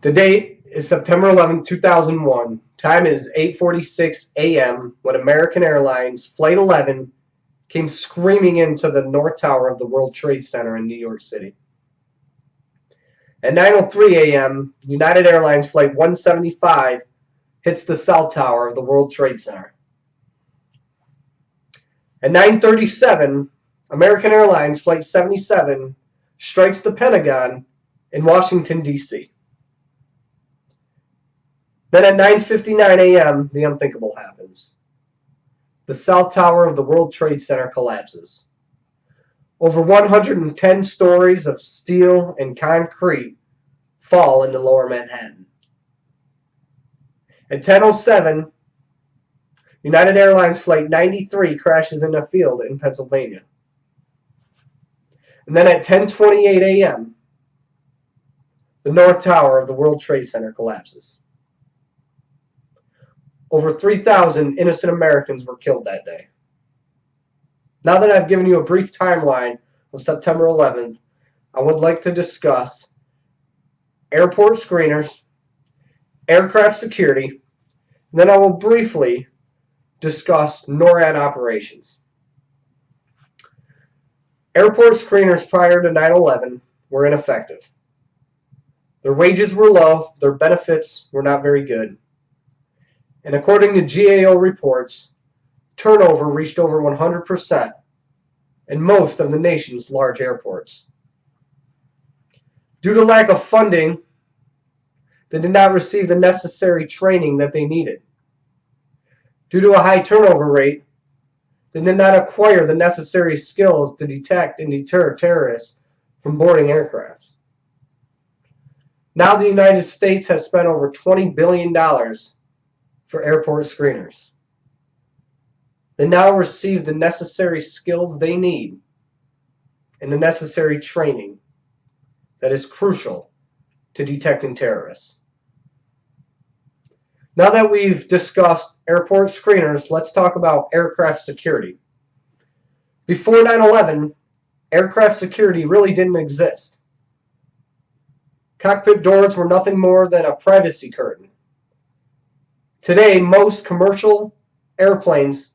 The date is September 11, 2001. Time is 8:46 a.m. when American Airlines Flight 11 came screaming into the North Tower of the World Trade Center in New York City. At 9:03 a.m., United Airlines Flight 175 hits the South Tower of the World Trade Center. At 9:37, American Airlines Flight 77 strikes the Pentagon in Washington, D.C. Then at 9:59 a.m., the unthinkable happens. The South Tower of the World Trade Center collapses. Over 110 stories of steel and concrete fall into lower Manhattan. At 10:07, United Airlines Flight 93 crashes in a field in Pennsylvania. And then at 10:28 a.m., the North Tower of the World Trade Center collapses. Over 3,000 innocent Americans were killed that day. Now that I've given you a brief timeline of September 11th, I would like to discuss airport screeners, aircraft security, and then I will briefly discuss NORAD operations. Airport screeners prior to 9/11 were ineffective. Their wages were low, their benefits were not very good. And according to GAO reports, turnover reached over 100% in most of the nation's large airports. Due to lack of funding, they did not receive the necessary training that they needed. Due to a high turnover rate, they did not acquire the necessary skills to detect and deter terrorists from boarding aircraft. Now the United States has spent over $20 billion for airport screeners. They now receive the necessary skills they need and the necessary training that is crucial to detecting terrorists. Now that we've discussed airport screeners, let's talk about aircraft security. Before 9/11, aircraft security really didn't exist. Cockpit doors were nothing more than a privacy curtain. Today, most commercial airplanes,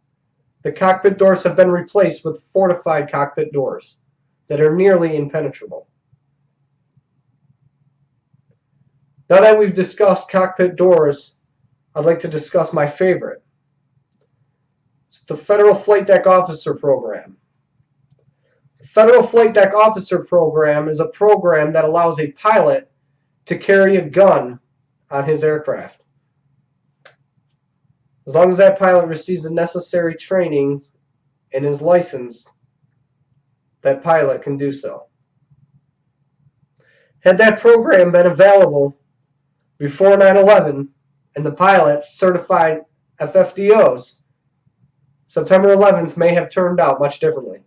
the cockpit doors have been replaced with fortified cockpit doors that are nearly impenetrable. Now that we've discussed cockpit doors, I'd like to discuss my favorite. It's the Federal Flight Deck Officer Program. The Federal Flight Deck Officer Program is a program that allows a pilot to carry a gun on his aircraft. As long as that pilot receives the necessary training and is licensed, that pilot can do so. Had that program been available before 9/11 and the pilots certified FFDOs, September 11th may have turned out much differently.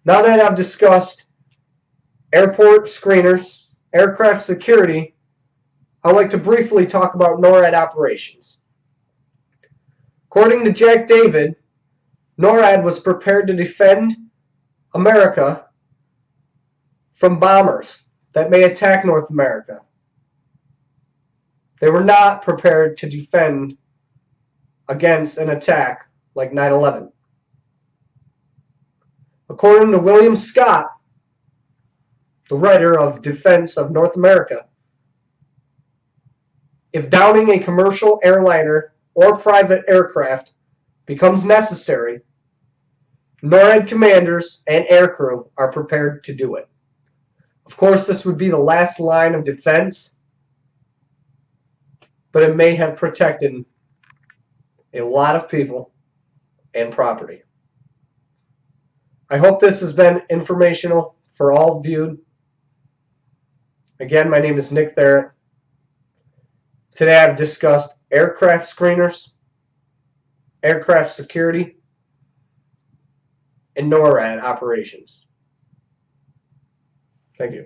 Now that I've discussed airport screeners, aircraft security, I'd like to briefly talk about NORAD operations. According to Jack David, NORAD was prepared to defend America from bombers that may attack North America. They were not prepared to defend against an attack like 9/11. According to William Scott, the writer of Defense of North America, if downing a commercial airliner or private aircraft becomes necessary, NORAD commanders and aircrew are prepared to do it. Of course, this would be the last line of defense, but it may have protected a lot of people and property. I hope this has been informational for all viewed. Again, my name is Nick Tharrett. Today I've discussed aircraft screeners, aircraft security, and NORAD operations. Thank you.